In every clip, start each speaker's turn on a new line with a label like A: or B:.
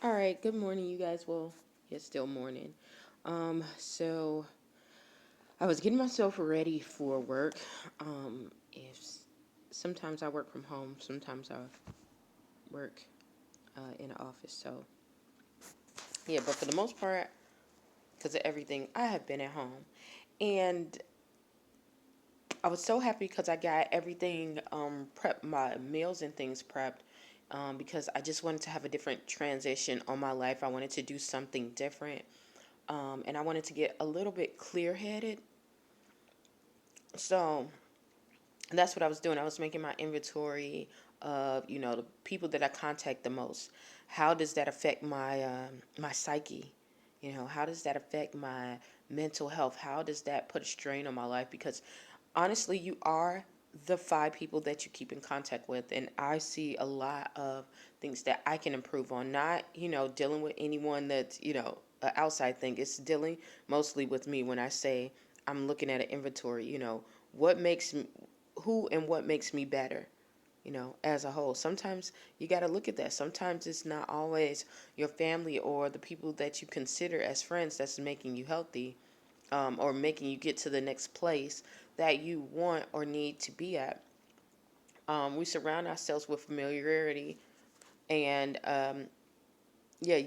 A: All right, good morning, you guys. Well, it's still morning. So I was getting myself ready for work. If sometimes I work from home, sometimes I work in an office. So yeah, but for the most part, because of everything, I have been at home, and I was so happy because I got everything prepped, my meals and things prepped. Because I just wanted to have a different transition on my life. I wanted to do something different. And I wanted to get a little bit clear headed. So that's what I was doing. I was making my inventory of, the people that I contact the most. How does that affect my psyche? How does that affect my mental health? How does that put a strain on my life? Because honestly, you are the five people that you keep in contact with, and I see a lot of things that I can improve on. Not, dealing with anyone that's, an outside thing. It's dealing mostly with me when I say I'm looking at an inventory. What makes me, who and what makes me better. As a whole. Sometimes you got to look at that. Sometimes it's not always your family or the people that you consider as friends that's making you healthy, or making you get to the next place that you want or need to be at. We surround ourselves with familiarity, and yeah,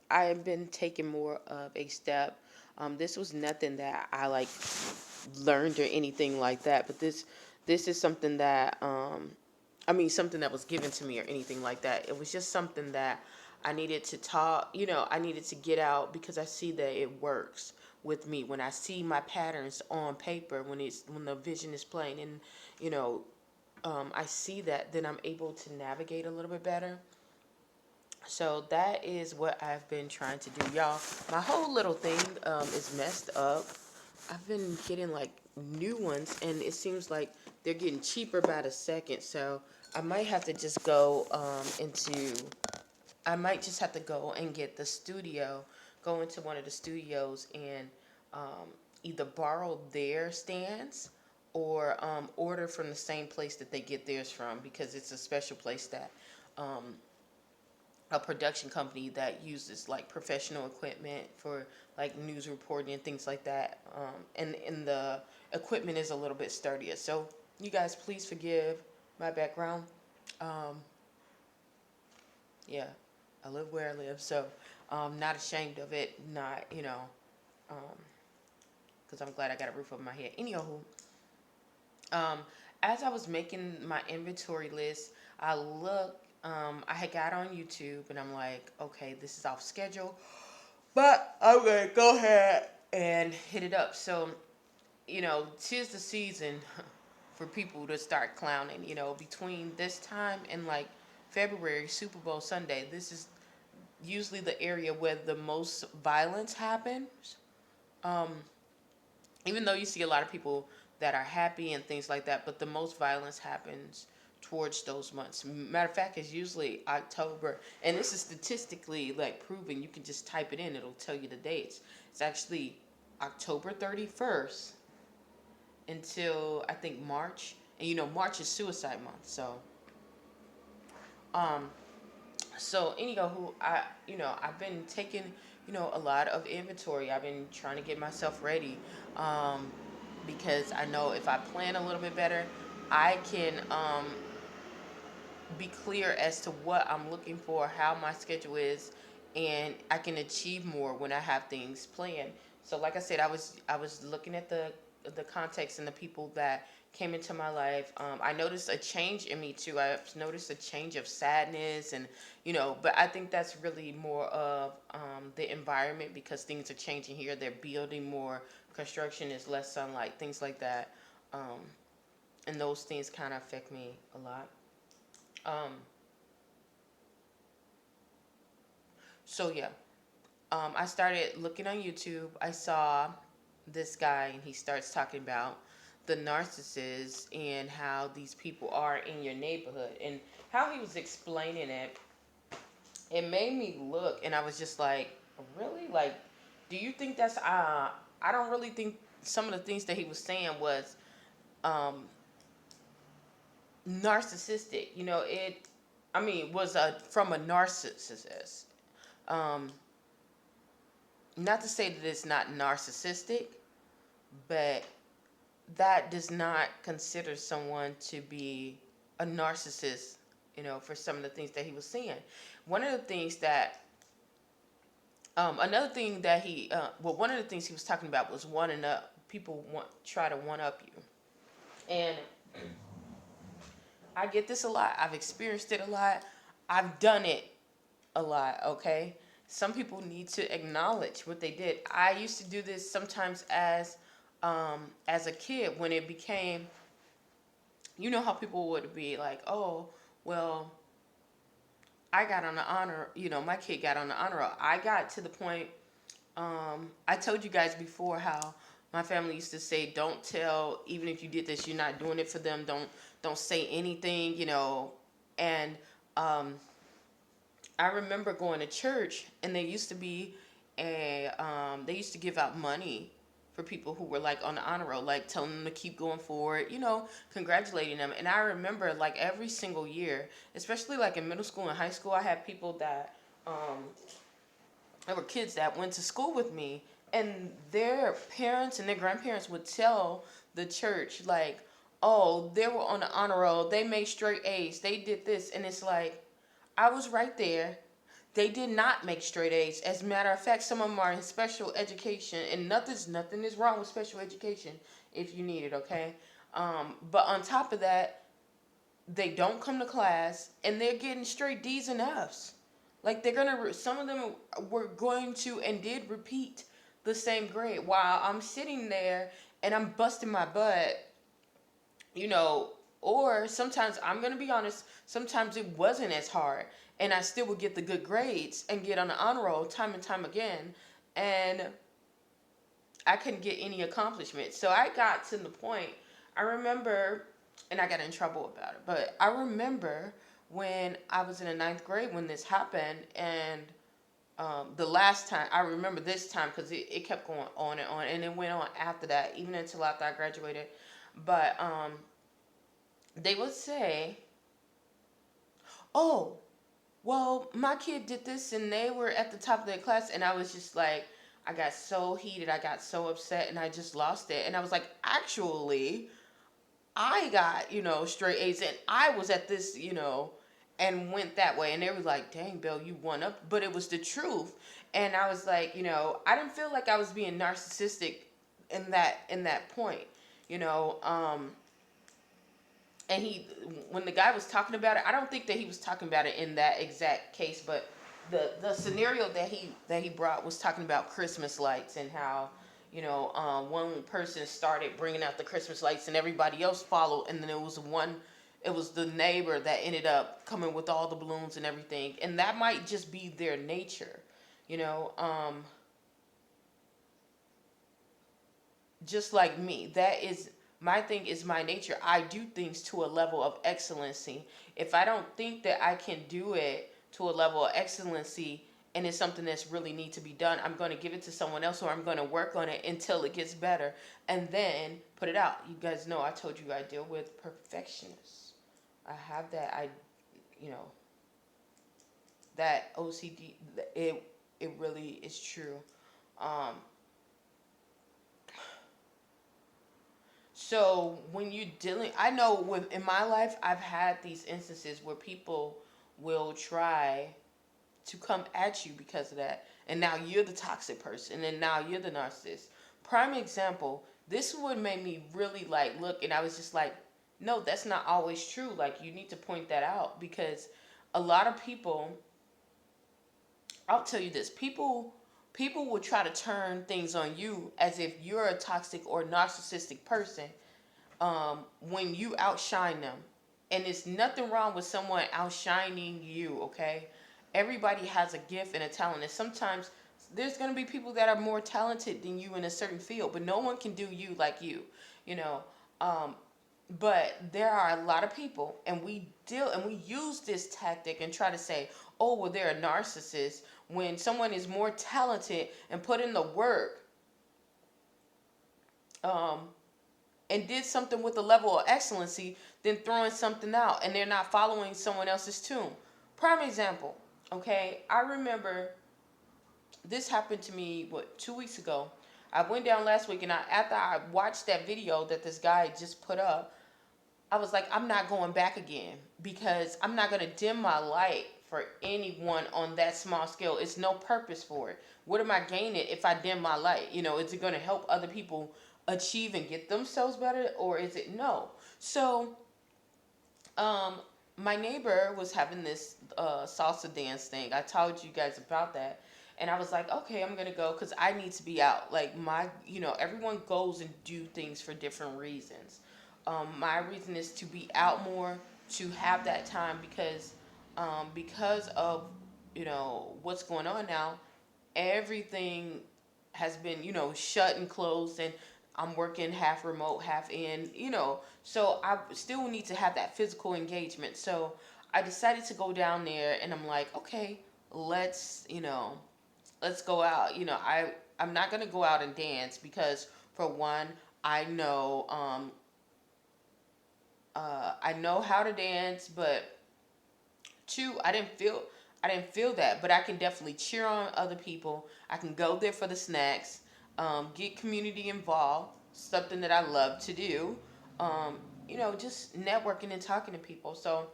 A: I've been taking more of a step. This was nothing that I like learned or anything like that, but this is something that something that was given to me or anything like that. It was just something that I needed to talk, I needed to get out because I see that it works with me when I see my patterns on paper, when the vision is plain, and you know I see that, then I'm able to navigate a little bit better. So that is what I've been trying to do, y'all. My whole little thing is messed up. I've been getting like new ones, and it seems like they're getting cheaper by the second. So I might have to just go into. I might just have to go and get the studio, go into one of the studios and um, either borrow their stands or order from the same place that they get theirs from, because it's a special place that um, a production company that uses like professional equipment for like news reporting and things like that. And the equipment is a little bit sturdier. So you guys, please forgive my background. Um, yeah, I live where I live, so not ashamed of it. Not because I'm glad I got a roof over my head. Anywho, um, as I was making my inventory list, I looked. I had got on YouTube, and I'm like, okay, this is off schedule. But I'm gonna go ahead and hit it up. So, tis the season for people to start clowning. Between this time and like February, Super Bowl Sunday, this is usually the area where the most violence happens. Um, Even though you see a lot of people that are happy and things like that, but the most violence happens towards those months. Matter of fact, it's usually October, and this is statistically like proven. You can just type it in; it'll tell you the dates. It's actually October 31st until I think March, and March is Suicide Month. Um, so anyhow, I've been taking a lot of inventory. I've been trying to get myself ready, um, because I know if I plan a little bit better, I can be clear as to what I'm looking for, how my schedule is, and I can achieve more when I have things planned. So like I said, I was looking at the context and the people that came into my life. I noticed a change in me too. I've noticed a change of sadness, and but I think that's really more of the environment, because things are changing here. They're building more, construction is less sunlight, things like that, um, and those things kind of affect me a lot. Um, so yeah, I started looking on YouTube. I saw this guy, and he starts talking about the narcissists and how these people are in your neighborhood, and how he was explaining it. It made me look, and I was just like, really? Like, do you think that's? I don't really think some of the things that he was saying was um, narcissistic. Was from a narcissist. Um, Not to say that it's not narcissistic, but that does not consider someone to be a narcissist, for some of the things that he was seeing. One of the things that, another thing that one of the things he was talking about was wanting up, people try to one up you. And I get this a lot. I've experienced it a lot. I've done it a lot, okay? Some people need to acknowledge what they did. I used to do this sometimes as a kid when it became, how people would be like, oh, well, I got on the honor, my kid got on the honor roll. I got to the point, I told you guys before how my family used to say, don't tell, even if you did this, you're not doing it for them. Don't say anything, and I remember going to church, and there used to be they used to give out money for people who were like on the honor roll, like telling them to keep going forward, congratulating them. And I remember like every single year, especially like in middle school and high school, I had people that there were kids that went to school with me, and their parents and their grandparents would tell the church like, oh, they were on the honor roll, they made straight A's, they did this. And it's like, I was right there. They did not make straight A's. As a matter of fact, some of them are in special education, and nothing is wrong with special education if you need it, okay? But on top of that, they don't come to class, and they're getting straight D's and F's. Like some of them were going to and did repeat the same grade while I'm sitting there and I'm busting my butt, you know, or sometimes I'm going to be honest, sometimes it wasn't as hard and I still would get the good grades and get on the honor roll time and time again, and I couldn't get any accomplishment. So I got to the point, I remember, and I got in trouble about it, but I remember when I was in the ninth grade when this happened, and the last time, I remember this time because it kept going on, and it went on after that, even until after I graduated. But they would say, oh, well, my kid did this and they were at the top of their class. And I was just like, I got so heated, I got so upset, and I just lost it. And I was like, actually, I got, straight A's, and I was at this, and went that way. And they were like, dang, Bill, you won up. But it was the truth. And I was like, I didn't feel like I was being narcissistic in that point, you know. And when the guy was talking about it, I don't think that he was talking about it in that exact case, but the scenario that he brought was talking about Christmas lights, and how, one person started bringing out the Christmas lights and everybody else followed, and then it was the neighbor that ended up coming with all the balloons and everything, and that might just be their nature, you know. Just like me, that is my thing, is my nature. I do things to a level of excellency. If I don't think that I can do it to a level of excellency, and it's something that's really need to be done, I'm going to give it to someone else, or I'm going to work on it until it gets better and then put it out. You guys know I told you I deal with perfectionists. I have that. You know, that OCD, it really is true. Um, So when you're dealing, I know in my life, I've had these instances where people will try to come at you because of that, and now you're the toxic person, and now you're the narcissist. Prime example, this would make me really like look, and I was just like, no, that's not always true. Like, you need to point that out, because a lot of people, I'll tell you this, people will try to turn things on you as if you're a toxic or narcissistic person, when you outshine them. And it's nothing wrong with someone outshining you, okay? Everybody has a gift and a talent. And sometimes there's going to be people that are more talented than you in a certain field, but no one can do you like you know. Um, but there are a lot of people, and we use this tactic and try to say, oh, well, they're a narcissist, when someone is more talented and put in the work, um, and did something with a level of excellency, than throwing something out and they're not following someone else's tune. Prime example, okay? I remember, this happened to me, what, 2 weeks ago. I went down last week, and after I watched that video that this guy just put up, I was like, I'm not going back again, because I'm not going to dim my light for anyone on that small scale. It's no purpose for it. What am I gaining if I dim my light? Is it going to help other people achieve and get themselves better, or is it no? So, um, my neighbor was having this salsa dance thing. I told you guys about that. And I was like, okay, I'm gonna go because I need to be out. Like everyone goes and do things for different reasons. My reason is to be out more, to have that time because of what's going on now. Everything has been shut and closed, and I'm working half remote, half in, so I still need to have that physical engagement. So I decided to go down there, and I'm like, okay, let's let's go out. I'm not going to go out and dance because, for one, I know I know how to dance, but two, I didn't feel that, but I can definitely cheer on other people. I can go there for the snacks, get community involved, something that I love to do. Um, just networking and talking to people. So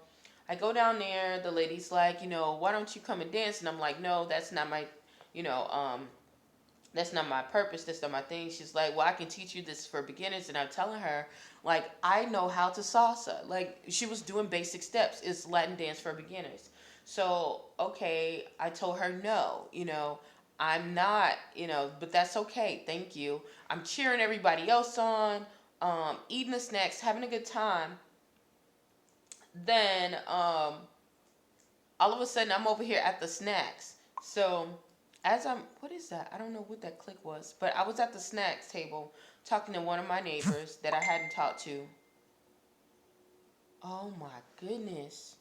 A: I go down there. The lady's like, why don't you come and dance? And I'm like, no, you know, um, that's not my purpose. That's not my thing. She's like, well, I can teach you this for beginners. And I'm telling her, like, I know how to salsa. Like, she was doing basic steps. It's Latin dance for beginners. So, okay, I told her no, I'm not, but that's okay. Thank you. I'm cheering everybody else on, eating the snacks, having a good time. Then, all of a sudden, I'm over here at the snacks. So, what is that? I don't know what that click was, but I was at the snacks table talking to one of my neighbors that I hadn't talked to. Oh my goodness.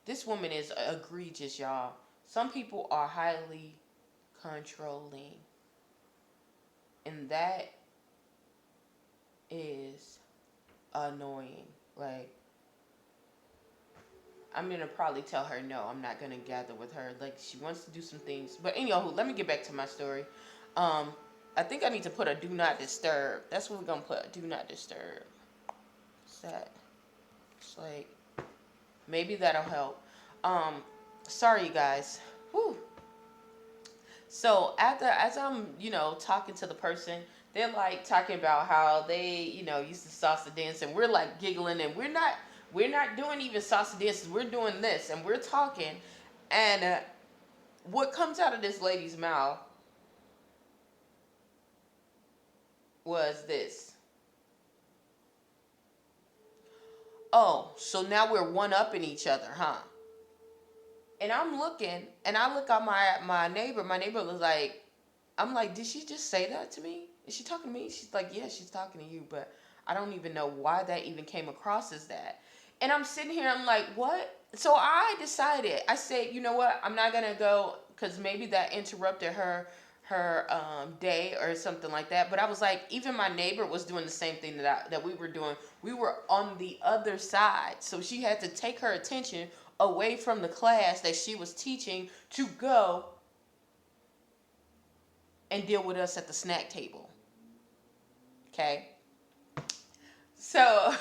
A: This woman is egregious, y'all. Some people are highly controlling, and that is annoying. Like, I'm gonna probably tell her no. I'm not gonna gather with her. Like, she wants to do some things, but anyhow, let me get back to my story. Um, I think I need to put a do not disturb. That's what we're gonna put. Do not disturb. Set. It's like maybe that'll help. Um, sorry, you guys. Whew. So as I'm talking to the person, they're like talking about how they used to salsa dance, and we're like giggling, and we're not doing even salsa dances. We're doing this, and we're talking, and what comes out of this lady's mouth was this. Oh, so now we're one upping each other, huh? And I'm looking, and I look at my neighbor. My neighbor was like, I'm like, did she just say that to me? Is she talking to me? She's like, yeah, she's talking to you, but I don't even know why that even came across as that. And I'm sitting here, I'm like, what? So I decided, I said, you know what? I'm not gonna go because maybe that interrupted her day or something like that. But I was like, even my neighbor was doing the same thing that we were doing. We were on the other side, so she had to take her attention away from the class that she was teaching to go and deal with us at the snack table. Okay? So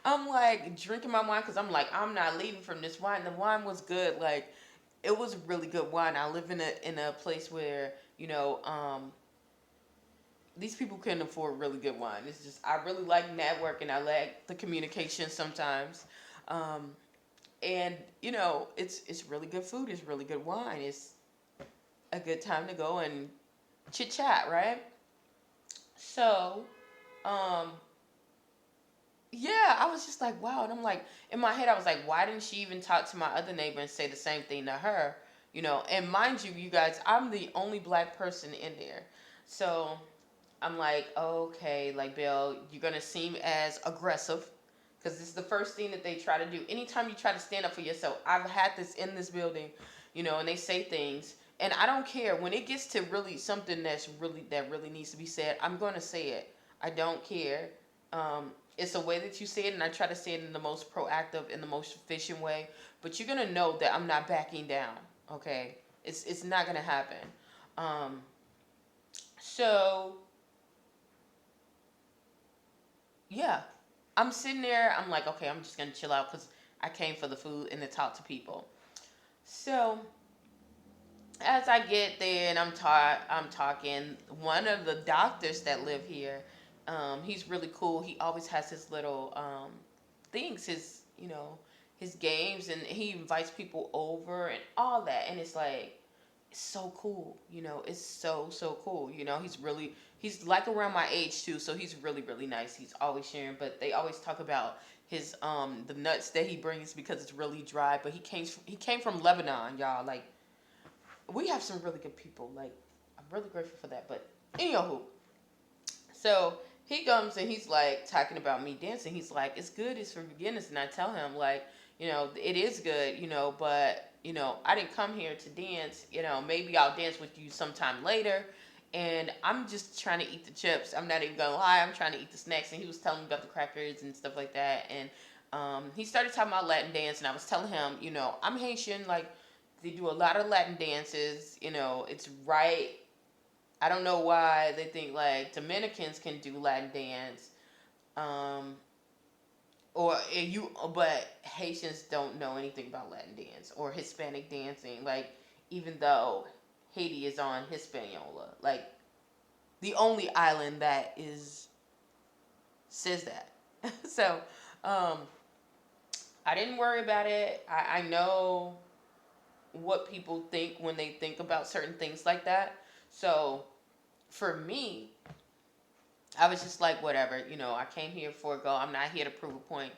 A: I'm like drinking my wine because I'm like, I'm not leaving from this wine. The wine was good. Like, it was really good wine. I live in a place where, these people can afford really good wine. It's just, I really like networking. I like the communication sometimes. Um, and, it's really good food. It's really good wine. It's a good time to go and chit chat, right? So, um, yeah, I was just like, wow. And I'm like, in my head, I was like, why didn't she even talk to my other neighbor and say the same thing to her? And mind you, you guys, I'm the only black person in there. So I'm like, okay, like, Bill, you're going to seem as aggressive because this is the first thing that they try to do. Anytime you try to stand up for yourself, I've had this in this building, and they say things. And I don't care when it gets to really something that really needs to be said. I'm going to say it. I don't care. It's a way that you say it, and I try to say it in the most proactive, in the most efficient way. But you're gonna know that I'm not backing down. Okay, It's not gonna happen. Um, so yeah, I'm sitting there. I'm like, okay, I'm just gonna chill out because I came for the food and to talk to people. So as I get there and I'm talking. One of the doctors that live here, he's really cool. He always has his little things, his his games, and he invites people over and all that. And it's like it's so cool. It's so cool. He's like around my age too, so he's really nice. He's always sharing, but they always talk about his the nuts that he brings because it's really dry. But he came from Lebanon, y'all. Like we have some really good people. Like I'm really grateful for that. But anywho, so he comes and he's like talking about me dancing. He's like, it's good, it's for beginners. And I tell him like, it is good, but I didn't come here to dance. Maybe I'll dance with you sometime later. And I'm just trying to eat the chips. I'm not even gonna lie. I'm trying to eat the snacks. And he was telling me about the crackers and stuff like that. And he started talking about Latin dance, and I was telling him, I'm Haitian. Like they do a lot of Latin dances. It's right. I don't know why they think like Dominicans can do Latin dance, um, but Haitians don't know anything about Latin dance or Hispanic dancing. Like even though Haiti is on Hispaniola, like the only island that is says that. So um, I didn't worry about it. I know what people think when they think about certain things like that. So for me, I was just like, whatever, I came here for a go. I'm not here to prove a point.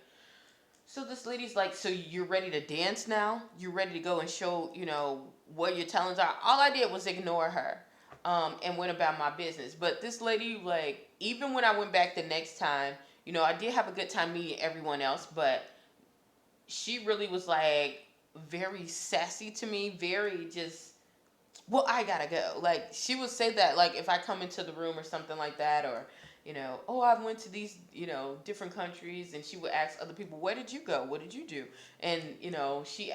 A: So this lady's like, so you're ready to dance now? You're ready to go and show, what your talents are? All I did was ignore her, and went about my business. But this lady, like, even when I went back the next time, I did have a good time meeting everyone else, but she really was like very sassy to me, very just, well, I gotta go. Like she would say that, like if I come into the room or something like that, or oh, I went to these, different countries, and she would ask other people, where did you go? What did you do? And she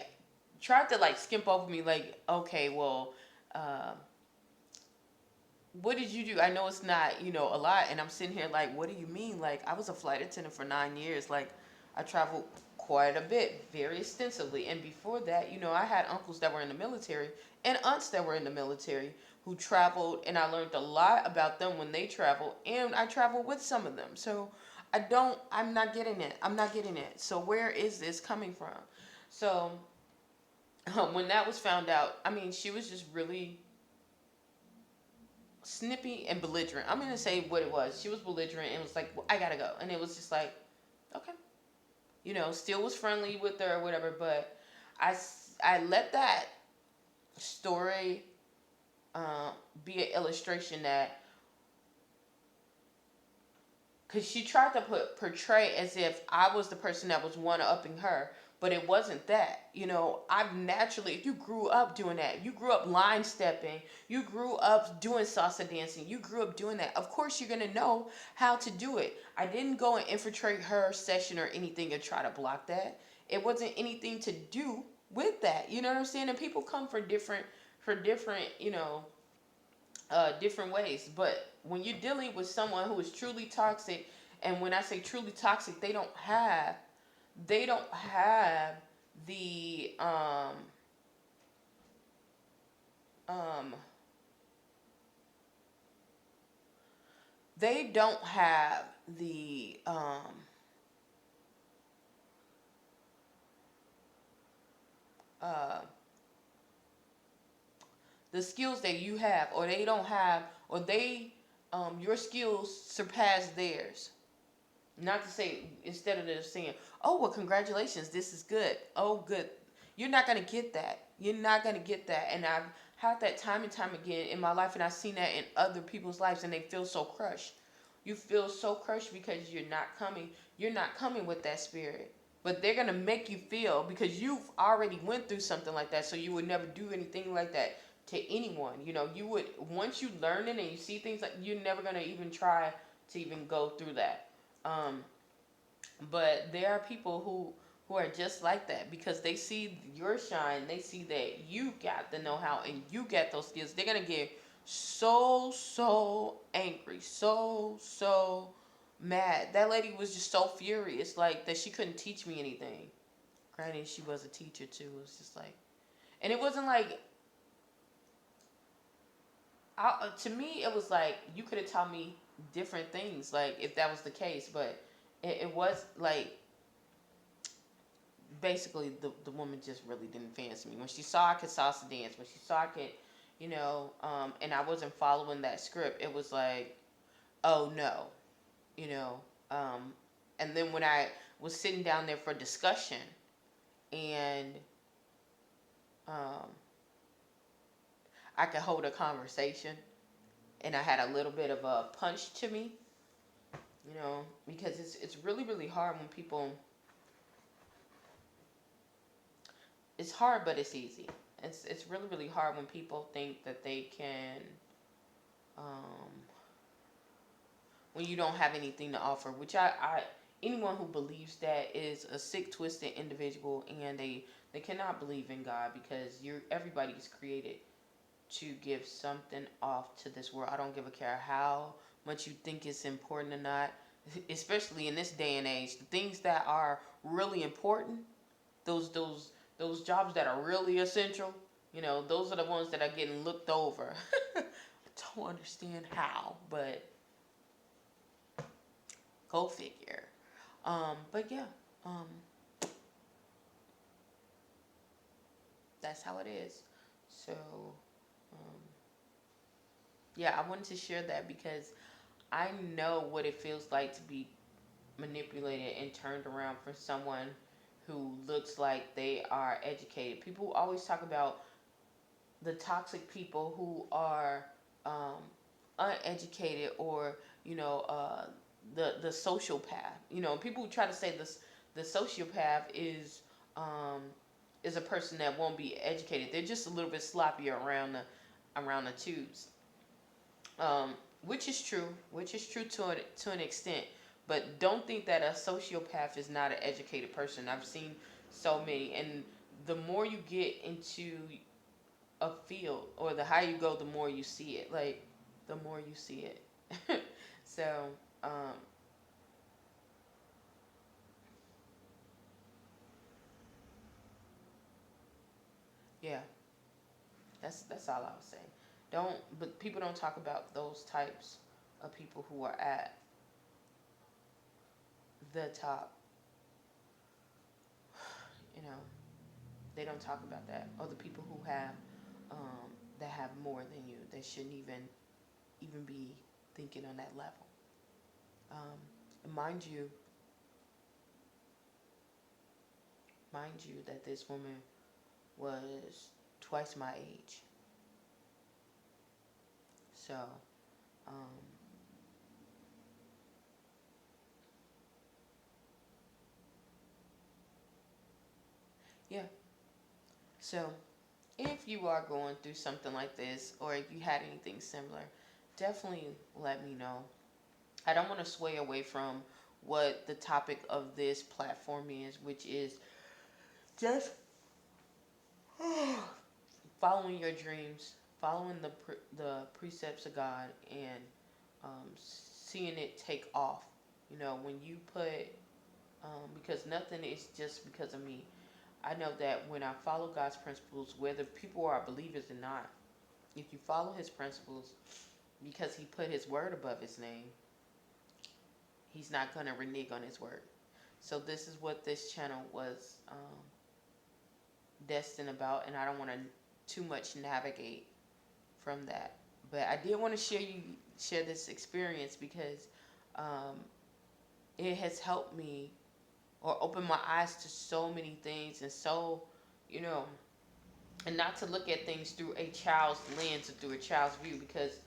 A: tried to like skimp over me, like, okay, well, uh, what did you do? I know it's not, a lot, and I'm sitting here like, what do you mean? Like I was a flight attendant for 9 years. Like I traveled quite a bit, very extensively, and before that, I had uncles that were in the military and aunts that were in the military who traveled, and I learned a lot about them when they traveled, and I traveled with some of them. So I'm not getting it. I'm not getting it. So where is this coming from? So when that was found out, I mean, she was just really snippy and belligerent. I'm gonna say what it was. She was belligerent and was like, well, I gotta go. And it was just like, okay. Still was friendly with her or whatever, but I let that story uh, be an illustration that, because she tried to portray as if I was the person that was one upping her, but it wasn't that. I've naturally, if you grew up doing that, you grew up line stepping, you grew up doing salsa dancing, you grew up doing that. Of course, you're gonna know how to do it. I didn't go and infiltrate her session or anything and try to block that. It wasn't anything to do with that. You know what I'm saying? And people come for different, different ways. But when you're dealing with someone who is truly toxic, and when I say truly toxic, they don't have the um they don't have uh the skills that you have, or they don't have, or they your skills surpass theirs. Not to say, instead of just saying, oh, well, congratulations, this is good. Oh, good. You're not going to get that. You're not going to get that. And I've had that time and time again in my life, and I've seen that in other people's lives, and they feel so crushed. You feel so crushed because you're not coming. You're not coming with that spirit. But they're going to make you feel, because you've already went through something like that, so you would never do anything like that to anyone. You would, once you learn it and you see things, like, you're never going to even try to even go through that. um, but there are people who are just like that because they see your shine, they see that you got the know-how and you got those skills. They're gonna get so angry, so mad. That lady was just so furious, like that she couldn't teach me anything. Granted, she was a teacher too. It was just like, and it wasn't like, to me, it was like you could have taught me different things, like if that was the case. But it was like basically the woman just really didn't fancy me. When she saw I could salsa dance, when she saw I could, and I wasn't following that script, it was like, oh no, you know. Um, and then when I was sitting down there for discussion and um, I could hold a conversation and I had a little bit of a punch to me, because it's really really hard when people. It's hard, but it's easy. It's really really hard when people think that they can, um, when you don't have anything to offer. Which I anyone who believes that is a sick, twisted individual, and they cannot believe in God because everybody's created to give something off to this world. I don't give a care how much you think it's important or not, especially in this day and age. The things that are really important, those those those jobs that are really essential, those are the ones that are getting looked over. I don't understand how, but go figure. But yeah, um, that's how it is. So, um, yeah, I wanted to share that because I know what it feels like to be manipulated and turned around for someone who looks like they are educated. People always talk about the toxic people who are um, uneducated, or the sociopath. People try to say this the sociopath um, is a person that won't be educated. They're just a little bit sloppier around the tubes, um, which is true to an extent. But don't think that a sociopath is not an educated person. I've seen so many, and the more you get into a field, or the higher you go, the more you see it. Like the more you see it. So um, yeah, that's all I was saying. But people don't talk about those types of people who are at the top. You know, they don't talk about that, or the people who have that have more than you. They shouldn't even be thinking on that level. And mind you that this woman was twice my age. So, um, yeah. So, if you are going through something like this, or if you had anything similar, definitely let me know. I don't want to sway away from what the topic of this platform is, which is just following your dreams, following the precepts of God, and seeing it take off. When you put, because nothing is just because of me. I know that when I follow God's principles, whether people are believers or not, if you follow His principles, because He put His word above His name, He's not going to renege on His word. So this is what this channel was destined about, and I don't want to too much navigate from that. But I did want to share this experience because um, it has helped me, or opened my eyes to so many things, and you know, and not to look at things through a child's lens or through a child's view. Because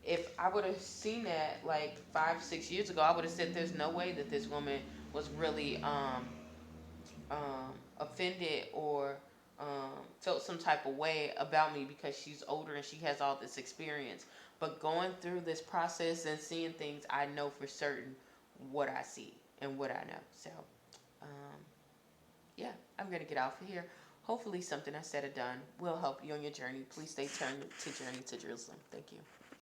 A: if I would have seen that like 5, 6 years ago, I would have said there's no way that this woman was really offended, or felt some type of way about me because she's older and she has all this experience. But going through this process and seeing things, I know for certain what I see and what I know. So, um, Yeah, I'm going to get off of here. Hopefully, something I said or done will help you on your journey. Please stay tuned to Journey to Jerusalem. Thank you.